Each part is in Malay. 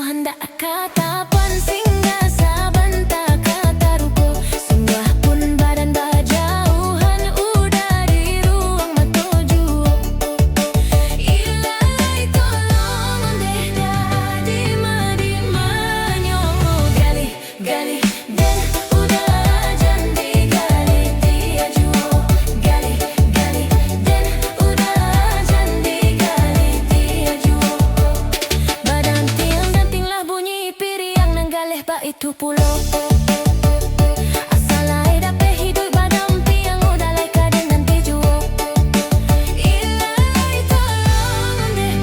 hendak katapan singgah saban tak kata ruko. Singgah pun badan berjauhan udah di ruang matoju. Ilai tolong deh di madimanyo. Gali, gali, den udah janji gali dia juo. Gali, gali, den udah janji gali dia juo. Badan tiang dan tinglah bunyi piriang nang galeh ba itu pulo. Asal ai dapat hidup badan tiang udah lai kadang nanti juo. Ilai tolong deh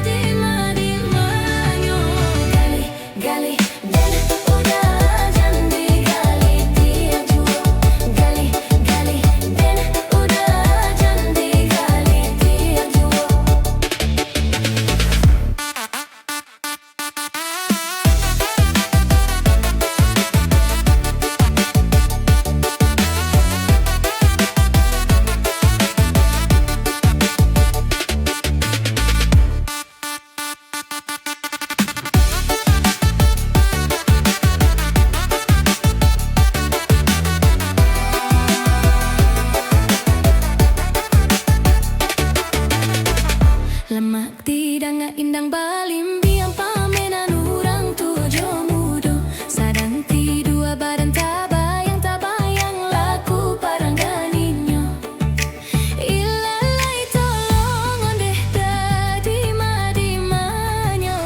di madimanyo. Gali, gali, den udah janji gali dia juo. Gali, gali, den udah janji gali dia juo. Lemak tidak indang balim biang pamenan urang tujuh mudo. Sadang ti dua badan tabayang laku parang ganinyo. Ilalai tolong ondeh dadi madimanyo.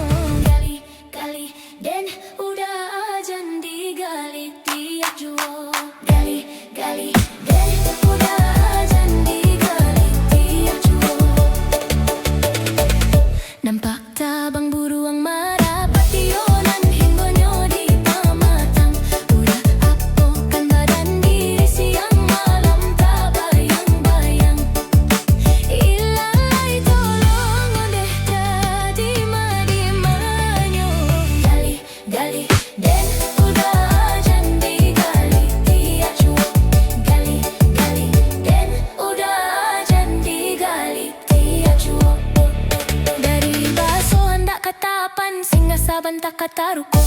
Gali, gali, den udah ajan digali tiap juo. Gali, gali, den udah ajan digali tiap juo. Nampak tabang buruang marapat tionan hinggonyo di pamatang. Udah apokan badan diri siang malam tak bayang-bayang. Ilalai tolong ondeh jadi madimanyo. Gali, gali, den udah janji gali tiap juo. Gali, gali, den udah janji gali tiap juo. Dari baso hendak katapan singgah saban tak kata ruko.